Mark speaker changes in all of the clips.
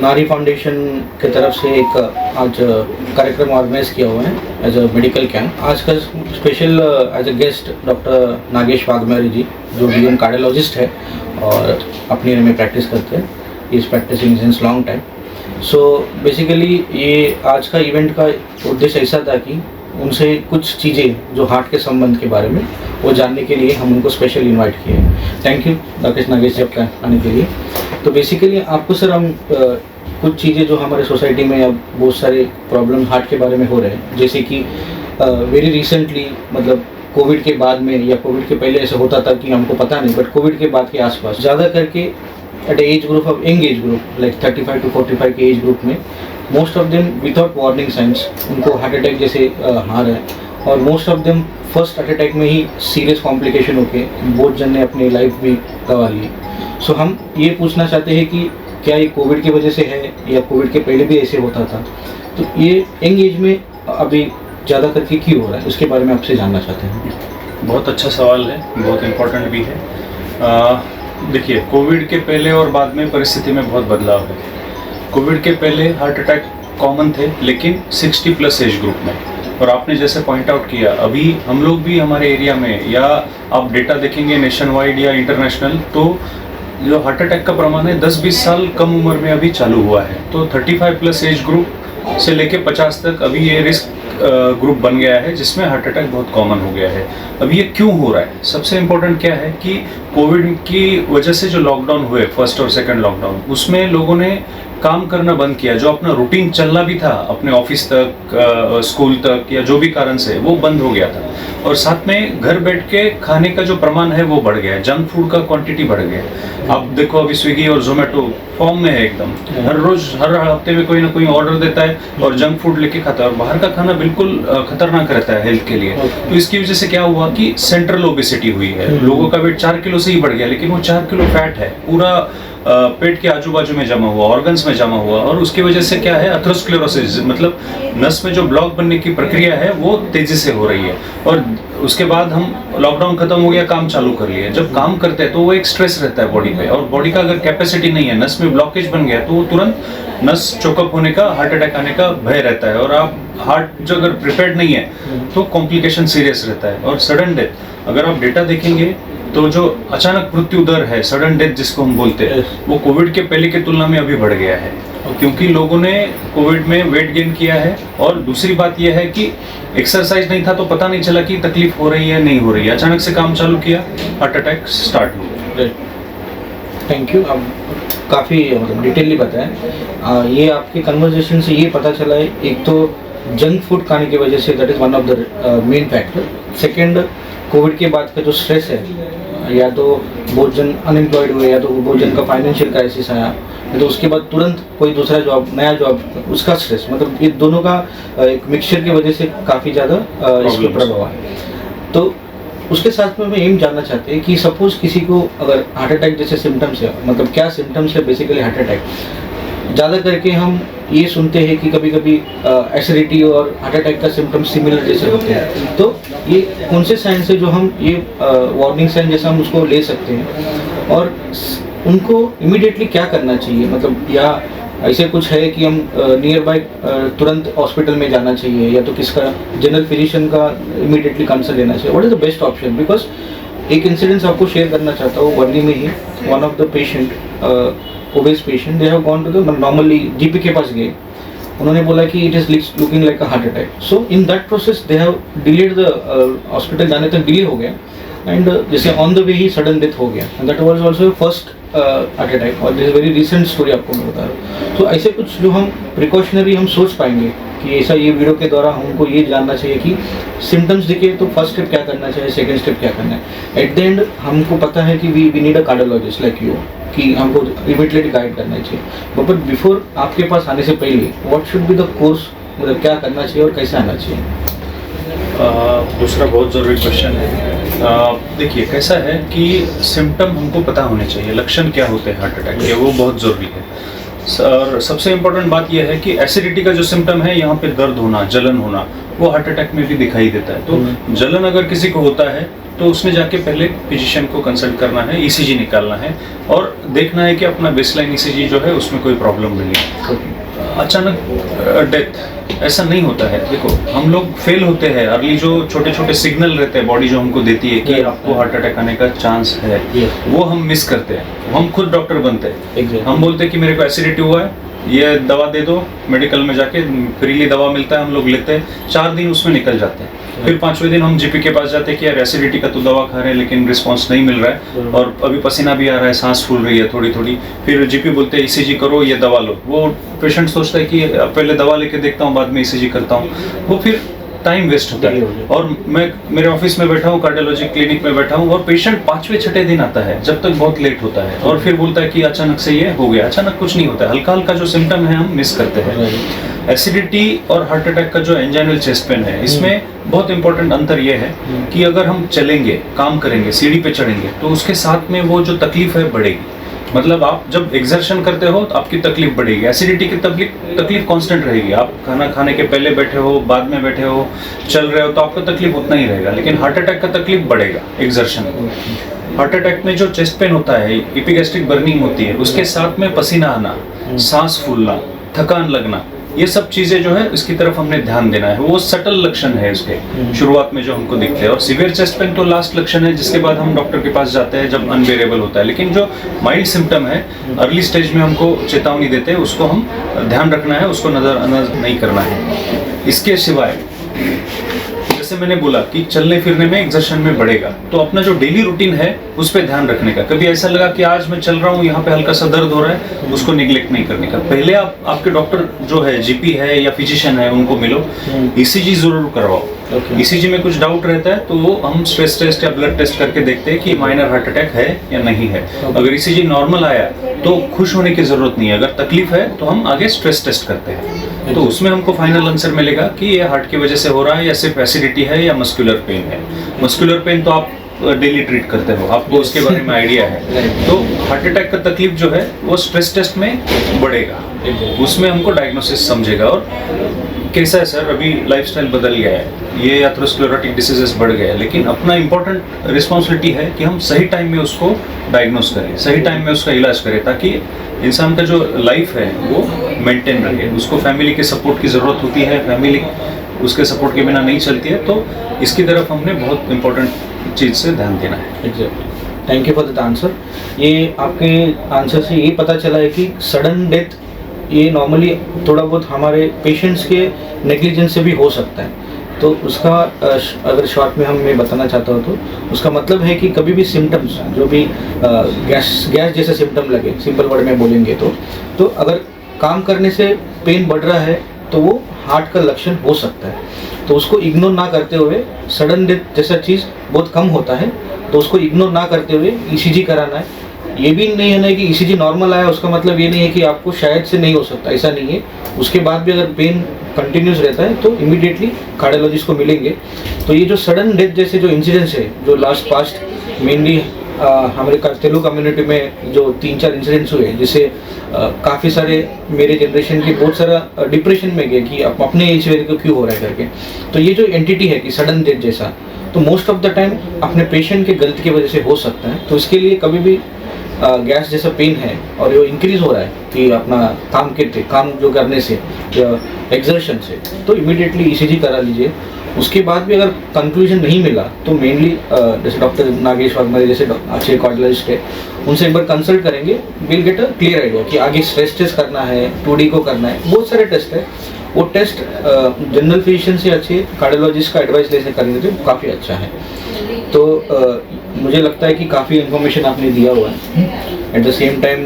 Speaker 1: नारी फाउंडेशन की तरफ से एक आज कार्यक्रम ऑर्गेनाइज किया हुआ है एज अ मेडिकल कैंप। आज का special as a guest doctor Nagesh Waghmare ji, जो डीएम कार्डियोलॉजिस्ट है और अपने एरिया में प्रैक्टिस करते हैं। Is practising since long time. So basically ये आज का इवेंट का उद्देश्य ऐसा था कि उनसे कुछ चीज़ें जो हार्ट के संबंध के बारे में वो जानने के लिए हम उनको स्पेशल इनवाइट किए। थैंक यू डॉक्टर नागेश जी आपका आने के लिए। तो बेसिकली आपको सर हम कुछ चीज़ें जो हमारे सोसाइटी में अब बहुत सारे प्रॉब्लम हार्ट के बारे में हो रहे हैं, जैसे कि वेरी रिसेंटली मतलब कोविड के बाद में या कोविड के पहले ऐसा होता था कि हमको पता नहीं, बट कोविड के बाद के आसपास ज़्यादा करके at age group of young age group like 35 to 45 के एज ग्रुप में most of them without warning signs उनको हार्ट अटैक जैसे हार है, और most of them first heart attack में ही सीरियस कॉम्प्लिकेशन होके बहुत जन ने अपनी लाइफ भी गंवा ली। सो हम ये पूछना चाहते हैं कि क्या ये कोविड की वजह से है या कोविड के पहले भी ऐसे होता था, तो ये यंग एज में अभी ज़्यादा करके क्यों हो रहा है, उसके बारे में आपसे जानना चाहते हैं।
Speaker 2: बहुत अच्छा सवाल है, बहुत इम्पोर्टेंट भी है। देखिए, कोविड के पहले और बाद में परिस्थिति में बहुत बदलाव है। कोविड के पहले हार्ट अटैक कॉमन थे, लेकिन 60 प्लस एज ग्रुप में, और आपने जैसे पॉइंट आउट किया, अभी हम लोग भी हमारे एरिया में या आप डेटा देखेंगे नेशन वाइड या इंटरनेशनल, तो जो हार्ट अटैक का प्रमाण है 10-20 साल कम उम्र में अभी चालू हुआ है। तो 35 प्लस एज ग्रुप से लेके 50 तक अभी ये रिस्क ग्रुप बन गया है, जिसमें हार्ट अटैक बहुत कॉमन हो गया है। अब ये क्यों हो रहा है? सबसे इम्पोर्टेंट क्या है कि कोविड की वजह से जो लॉकडाउन हुए, फर्स्ट और सेकंड लॉकडाउन, उसमें लोगों ने काम करना बंद किया। जो अपना रूटीन चलना भी था अपने ऑफिस तक, स्कूल तक, या जो भी कारण से, वो बंद हो गया था। और साथ में घर बैठ के खाने का जो प्रमाण है वो बढ़ गया है, जंक फूड का क्वांटिटी बढ़ गया है। आप देखो, अभी स्विगी और जोमेटो फॉर्म में है एकदम, हर रोज हर हफ्ते में कोई ना कोई ऑर्डर देता है और जंक फूड लेके खाता है, और बाहर का खाना बिल्कुल खतरनाक रहता है हेल्थ के लिए। तो इसकी वजह से क्या हुआ कि सेंट्रल ओबेसिटी हुई है। लोगों का वेट 4 किलो से ही बढ़ गया, लेकिन वो 4 किलो फैट है, पूरा पेट के आजू बाजू में जमा हुआ, ऑर्गन्स में जमा हुआ, और उसकी वजह से क्या है, एथेरोस्क्लेरोसिस, मतलब नस में जो ब्लॉक बनने की प्रक्रिया है वो तेजी से हो रही है। और उसके बाद हम लॉकडाउन खत्म हो गया, काम चालू कर लिया। जब काम करते हैं तो वो एक स्ट्रेस रहता है बॉडी पे, और बॉडी का अगर कैपेसिटी नहीं है, नस में ब्लॉकेज बन गया, तो वो तुरंत नस चोकअप होने का, हार्ट अटैक आने का भय रहता है। और आप हार्ट जो अगर प्रिपेयर्ड नहीं है तो कॉम्प्लिकेशन सीरियस रहता है। और सडन डेथ, अगर आप डेटा देखेंगे तो जो अचानक मृत्यु दर है, सडन डेथ जिसको हम बोलते हैं, वो कोविड के पहले की तुलना में अभी बढ़ गया है, क्योंकि लोगों ने कोविड में वेट गेन किया है। और दूसरी बात यह है कि एक्सरसाइज नहीं था तो पता नहीं चला कि तकलीफ हो रही है नहीं हो रही है, अचानक से काम चालू किया, हार्ट अटैक स्टार्ट हो गया।
Speaker 1: थैंक यू, अब काफ़ी मतलब डिटेलली बताएं। ये आपके कन्वर्सेशन से ये पता चला है, एक तो जंक फूड खाने की वजह से, that is one of the main factor. Second, Covid के बाद का जो स्ट्रेस है, या तो बहुत जन अनएम्प्लॉयड हुए, या तो बहुत जन का फाइनेंशियल क्राइसिस आया, तो उसके बाद तुरंत कोई दूसरा जॉब, नया जॉब, उसका स्ट्रेस, मतलब ये दोनों का एक मिक्सचर की वजह से काफ़ी ज़्यादा इस पर प्रभाव है। तो उसके साथ में हम जानना चाहते हैं कि सपोज किसी को अगर हार्ट अटैक जैसे सिम्टम्स है, मतलब क्या सिम्टम्स है बेसिकली हार्ट अटैक। ज़्यादा करके हम ये सुनते हैं कि कभी कभी एसिडिटी और हार्ट अटैक का सिम्टम्स सिमिलर जैसे होते हैं। तो ये कौन से साइन है जो हम ये वार्निंग साइन जैसा हम उसको ले सकते हैं, और उनको इमीडिएटली क्या करना चाहिए, मतलब या ऐसे कुछ है कि हम नियर बाय तुरंत हॉस्पिटल में जाना चाहिए, या तो किसका जनरल फिजिशियन का इमीडिएटली कंसल्ट लेना चाहिए। What is the best option? Because एक इंसिडेंस आपको शेयर करना चाहता हूँ। वर्ली में ही one of the patient, obese patient, they have gone to the, normally GP के पास गए, उन्होंने बोला कि it is looking like a heart attack. So in that process they have delayed the hospital जाने तक डिले हो गया, एंड जैसे on the way he sudden death हो गया, and that was also first heart attack, और this very recent story आपको मैं बता रहा हूँ। तो ऐसे कुछ जो हम प्रिकॉशनरी हम सोच पाएंगे कि ऐसा, ये वीडियो के द्वारा हमको ये जानना चाहिए कि सिम्टम्स दिखे तो फर्स्ट स्टेप क्या करना चाहिए, सेकंड स्टेप क्या करना है। एट द एंड हमको पता है कि we need a cardiologist like you, कि हमको इमीडिएटली गाइड करना चाहिए। बट बिफोर आपके पास आने से पहले what should be the course, मतलब क्या करना चाहिए और कैसे आना चाहिए?
Speaker 2: दूसरा बहुत ज़रूरी क्वेश्चन है। देखिए, कैसा है कि सिम्टम हमको पता होने चाहिए, लक्षण क्या होते हैं हार्ट अटैक के, वो बहुत ज़रूरी है। और सबसे इम्पोर्टेंट बात यह है कि एसिडिटी का जो सिम्टम है, यहाँ पे दर्द होना, जलन होना, वो हार्ट अटैक में भी दिखाई देता है। तो जलन अगर किसी को होता है तो उसमें जाके पहले फिजिशियन को कंसल्ट करना है, ईसीजी निकालना है और देखना है कि अपना बेसलाइन ईसीजी जो है उसमें कोई प्रॉब्लम नहीं है। अचानक डेथ ऐसा नहीं होता है। देखो हम लोग फेल होते हैं, अर्ली जो छोटे छोटे सिग्नल रहते हैं बॉडी जो हमको देती है कि आपको हार्ट अटैक आने का चांस है, वो हम मिस करते हैं। हम खुद डॉक्टर बनते हैं, हम बोलते हैं कि मेरे को एसिडिटी हुआ है, ये दवा दे दो, मेडिकल में जाके फ्रीली दवा मिलता है, हम लोग लेते हैं, 4 दिन उसमें निकल जाते हैं। फिर 5वें दिन हम जीपी के पास जाते हैं कि यार एसिडिटी का तो दवा खा रहे हैं लेकिन रिस्पांस नहीं मिल रहा है और अभी पसीना भी आ रहा है, सांस फूल रही है थोड़ी थोड़ी। फिर जीपी बोलते हैं ईसीजी करो, ये दवा लो। वो पेशेंट सोचता है कि पहले दवा लेके देखता हूँ, बाद में ईसीजी करता हूँ। वो फिर टाइम वेस्ट होता है। और मैं मेरे ऑफिस में बैठा हूँ, कार्डियोलॉजी क्लिनिक में बैठा हूँ और पेशेंट 5वें-6ठे दिन आता है, जब तक बहुत लेट होता है और फिर बोलता है कि अचानक से ये हो गया। अचानक कुछ नहीं होता है, हल्का हल्का जो सिम्टम है हम मिस करते हैं। एसिडिटी और हार्ट अटैक का जो एंजाइनल चेस्ट पेन है, इसमें बहुत इंपॉर्टेंट अंतर ये है कि अगर हम चलेंगे, काम करेंगे, सीढ़ी पे चढ़ेंगे तो उसके साथ में वो जो तकलीफ है बढ़ेगी। मतलब आप जब एक्सर्शन करते हो तो आपकी तकलीफ बढ़ेगी। एसिडिटी की तकलीफ कांस्टेंट रहेगी। आप खाना खाने के पहले बैठे हो, बाद में बैठे हो, चल रहे हो तो आपका तकलीफ उतना ही रहेगा। लेकिन हार्ट अटैक का तकलीफ बढ़ेगा एक्सर्शन। हार्ट अटैक में जो चेस्ट पेन होता है, एपिगैस्ट्रिक बर्निंग होती है, उसके साथ में पसीना आना, सांस फूलना, थकान लगना, ये सब चीजें जो है इसकी तरफ हमने ध्यान देना है। वो सटल लक्षण है उसके शुरुआत में जो हमको दिखते हैं। और सीवियर चेस्ट पेन तो लास्ट लक्षण है जिसके बाद हम डॉक्टर के पास जाते हैं जब अनबेरेबल होता है। लेकिन जो माइल्ड सिम्टम है, अर्ली स्टेज में हमको चेतावनी देते हैं, उसको हम ध्यान रखना है, उसको नजरअंदाज नहीं करना है। इसके सिवाय जैसे मैंने बोला कि चलने फिरने में, एक्सर्शन में बढ़ेगा, तो अपना जो डेली रूटीन है उस पर ध्यान रखने का। कभी ऐसा लगा कि आज मैं चल रहा हूँ, यहाँ पे हल्का सा दर्द हो रहा है, उसको निगलेक्ट नहीं करने का। पहले आप आपके डॉक्टर जो है, जीपी है या फिजिशियन है, उनको मिलो, ईसीजी जरूर करवाओ। ईसीजी में कुछ डाउट रहता है तो वो हम स्ट्रेस टेस्ट या ब्लड टेस्ट करके देखते हैं कि माइनर हार्ट अटैक है या नहीं है। अगर ईसीजी नॉर्मल आया तो खुश होने की जरूरत नहीं है। अगर तकलीफ है तो हम आगे स्ट्रेस टेस्ट करते हैं, तो उसमें हमको फाइनल आंसर मिलेगा कि ये हार्ट की वजह से हो रहा है या सिर्फ एसिडिटी है या मस्कुलर पेन है। मस्कुलर पेन तो आप डेली ट्रीट करते हो, आपको उसके बारे में आइडिया है। तो हार्ट अटैक का तकलीफ जो है वो स्ट्रेस टेस्ट में बढ़ेगा, उसमें हमको डायग्नोसिस समझेगा। और कैसा है सर, अभी लाइफस्टाइल बदल गया है, ये एथेरोस्क्लेरोटिक डिसीजेस बढ़ गए हैं, लेकिन अपना इंपॉर्टेंट रिस्पॉन्सिबिलिटी है कि हम सही टाइम में उसको डायग्नोस करें, सही टाइम में उसका इलाज करें, ताकि इंसान का जो लाइफ है वो मेंटेन रहे। उसको फैमिली के सपोर्ट की ज़रूरत होती है, फैमिली उसके सपोर्ट के बिना नहीं चलती है। तो इसकी तरफ हमने बहुत इंपॉर्टेंट चीज़ से ध्यान देना है।
Speaker 1: Exactly, thank you for that answer. ये आपके आंसर से ये पता चला है कि सडन डेथ ये नॉर्मली थोड़ा बहुत हमारे पेशेंट्स के नेग्लिजेंस से भी हो सकता है। तो उसका अगर शॉर्ट में मैं बताना चाहता हूँ तो उसका मतलब है कि कभी भी सिम्टम्स जो भी गैस जैसे सिम्टम लगे, सिंपल वर्ड में बोलेंगे तो अगर काम करने से पेन बढ़ रहा है तो वो हार्ट का लक्षण हो सकता है। तो उसको इग्नोर ना करते हुए, सडन डेथ जैसा चीज़ बहुत कम होता है तो उसको इग्नोर ना करते हुए ईसीजी कराना है। ये भी नहीं है ना कि ईसीजी नॉर्मल आया उसका मतलब ये नहीं है कि आपको शायद से नहीं हो सकता, ऐसा नहीं है। उसके बाद भी अगर पेन कंटिन्यूस रहता है तो इमीडिएटली कार्डियोलॉजिस्ट को मिलेंगे। तो ये जो सडन डेथ जैसे जो इंसिडेंट्स है, जो लास्ट पास्ट मेनली हमारे तेलुगु कम्युनिटी में जो 3-4 इंसिडेंट्स हुए, जिससे काफ़ी सारे मेरे जनरेशन के बहुत सारा डिप्रेशन में गए कि अपने एज वेरी को क्यों हो रहा है करके। तो ये जो एंटिटी है कि सडन डेथ जैसा, तो मोस्ट ऑफ द टाइम अपने पेशेंट के गलती की वजह से हो सकता है। तो इसके लिए कभी भी गैस जैसा पेन है और वो इंक्रीज हो रहा है कि अपना काम जो करने से, एक्सर्शन से, तो इमीडिएटली ईसीजी करा लीजिए। उसके बाद भी अगर कंक्लूजन नहीं मिला तो मेनली जैसे डॉक्टर नागेश वर्मा जैसे अच्छे कार्डियोलॉजिस्ट है, उनसे एक बार कंसल्ट करेंगे, will get a clear idea कि आगे स्ट्रेस टेस्ट करना है, 2D को करना है, बहुत सारे टेस्ट है। वो टेस्ट जनरल फिजिशियन से अच्छे कार्डियोलॉजिस्ट का एडवाइस लेने करेंगे तो काफ़ी अच्छा है। तो मुझे लगता है कि काफ़ी इन्फॉर्मेशन आपने दिया हुआ है। एट द सेम टाइम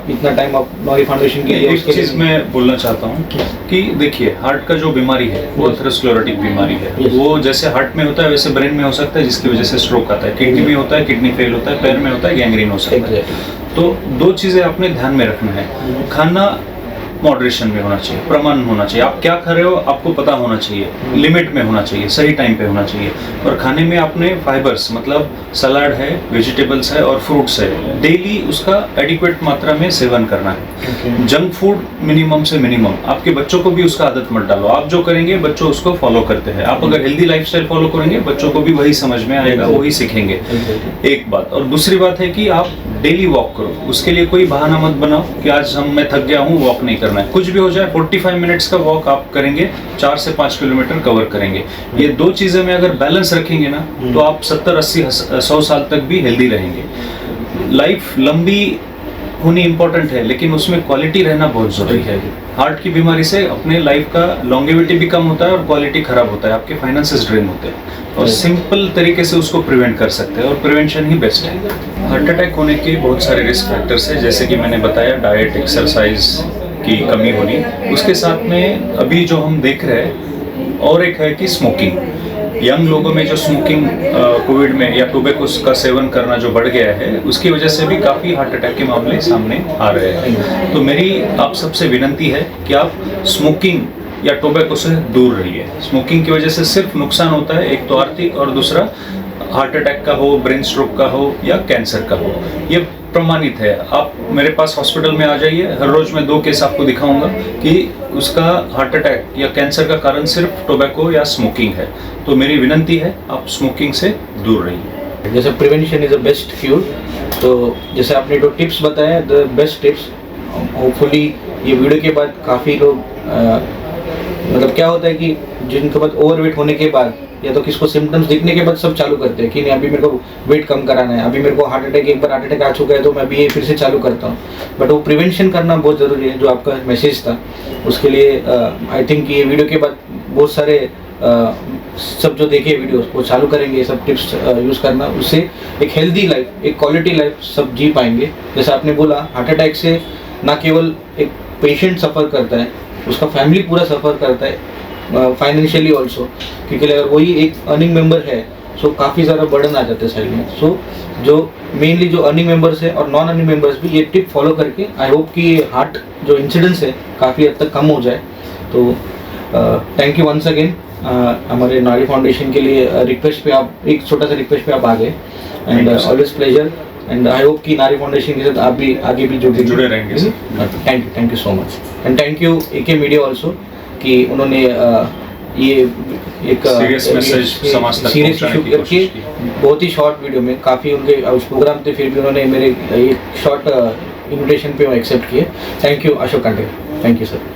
Speaker 1: इतना टाइम आप नॉरी फाउंडेशन के लिए
Speaker 2: एक चीज़ मैं बोलना चाहता हूँ कि देखिए, हार्ट का जो बीमारी है वो एथेरोस्क्लेरोटिक बीमारी है। वो जैसे हार्ट में होता है वैसे ब्रेन में हो सकता है, जिसकी वजह से स्ट्रोक आता है। किडनी में होता है, किडनी फेल होता है, पैर में होता है, गैंग्रीन हो सकता है। तो 2 चीज़ें आपने ध्यान में रखना है। खाना मॉडरेशन में होना चाहिए, प्रमाण होना चाहिए। आप क्या खा रहे हो आपको पता होना चाहिए, लिमिट में होना चाहिए, सही टाइम पे होना चाहिए। और खाने में आपने फाइबर्स मतलब सलाद है, वेजिटेबल्स है और फ्रूट्स है, डेली उसका एडिक्वेट मात्रा में सेवन करना है। जंक फूड मिनिमम से मिनिमम। आपके बच्चों को भी उसका आदत मत डालो। आप जो करेंगे बच्चों उसको फॉलो करते हैं। आप अगर हेल्दी लाइफस्टाइल फॉलो करेंगे बच्चों को भी वही समझ में आएगा, वही सीखेंगे। एक बात। और दूसरी बात है कि आप डेली वॉक करो। उसके लिए कोई बहाना मत बनाओ कि आज मैं थक गया हूँ, वॉक नहीं करना है। कुछ भी हो जाए 45 मिनट्स का वॉक आप करेंगे, 4 से 5 किलोमीटर कवर करेंगे। ये दो चीजें में अगर बैलेंस रखेंगे ना तो आप 70, 80, 100 साल तक भी हेल्दी रहेंगे। लाइफ लंबी होनी इंपॉर्टेंट है लेकिन उसमें क्वालिटी रहना बहुत जरूरी है। हार्ट की बीमारी से अपने लाइफ का लॉन्गेविटी भी कम होता है और क्वालिटी खराब होता है, आपके फाइनेंसेस ड्रेन होते हैं। और सिंपल तरीके से उसको प्रिवेंट कर सकते हैं और प्रिवेंशन ही बेस्ट है। हार्ट अटैक होने के बहुत सारे रिस्क फैक्टर्स हैं, जैसे कि मैंने बताया डाइट, एक्सरसाइज की कमी होनी। उसके साथ में अभी जो हम देख रहे हैं और एक है कि स्मोकिंग। यंग लोगों में जो स्मोकिंग कोविड में या टोबैको का सेवन करना जो बढ़ गया है, उसकी वजह से भी काफ़ी हार्ट अटैक के मामले सामने आ रहे हैं। तो मेरी आप सबसे विनती है कि आप स्मोकिंग या टोबैको से दूर रहिए। स्मोकिंग की वजह से सिर्फ नुकसान होता है, एक तो आर्थिक और दूसरा हार्ट अटैक का हो, ब्रेन स्ट्रोक का हो या कैंसर का हो। ये प्रमाणित है। आप मेरे पास हॉस्पिटल में आ जाइए, हर रोज मैं 2 केस आपको दिखाऊंगा कि उसका हार्ट अटैक या कैंसर का कारण सिर्फ टोबैको या स्मोकिंग है। तो मेरी विनती है आप स्मोकिंग से दूर रहिए।
Speaker 1: जैसे prevention is the best cure, तो जैसे आपने जो टिप्स बताए द बेस्ट टिप्स, होपफुली ये वीडियो के बाद काफ़ी लोग मतलब क्या होता है कि जिनके बाद ओवरवेट होने के बाद या तो किसको सिम्टम्स दिखने के बाद सब चालू करते हैं कि नहीं अभी मेरे को वेट कम कराना है, अभी मेरे को हार्ट अटैक, एक बार हार्ट अटैक आ चुका है तो मैं अभी ये फिर से चालू करता हूँ। बट वो प्रिवेंशन करना बहुत ज़रूरी है, जो आपका मैसेज था उसके लिए आई थिंक ये वीडियो के बाद बहुत सारे सब जो देखे वीडियोस वो चालू करेंगे, सब टिप्स यूज़ करना। उससे एक हेल्दी लाइफ, एक क्वालिटी लाइफ सब जी पाएंगे। जैसे आपने बोला हार्ट अटैक से ना केवल एक पेशेंट सफ़र करता है, उसका फैमिली पूरा सफ़र करता है, फाइनेंशियली ऑल्सो, क्योंकि अगर वही एक अर्निंग मेंबर है सो काफ़ी ज़्यादा बर्डन आ जाते हैं साइड में। सो जो मेनली जो अर्निंग मेंबर्स है और नॉन अर्निंग मेंबर्स भी ये टिप फॉलो करके आई होप कि ये हार्ट जो इंसिडेंस है काफ़ी हद तक कम हो जाए। तो थैंक यू वंस अगेन। हमारे नारी फाउंडेशन के लिए रिक्वेस्ट पे आप एक छोटा सा रिक्वेस्ट पे आप आ गए and always pleasure and I hope कि नारी फाउंडेशन के साथ आप भी आगे भी
Speaker 2: जुड़े रहेंगे।
Speaker 1: Thank you so much and thank you AK media also कि उन्होंने ये एक
Speaker 2: सीरियस मैसेज समाज तक पहुंचाने की कोशिश की।
Speaker 1: बहुत ही शॉर्ट वीडियो में काफ़ी उनके उस प्रोग्राम थे, फिर भी उन्होंने मेरे एक शॉर्ट इन्विटेशन पे एक्सेप्ट किए। Thank you Ashok Kante, thank you sir.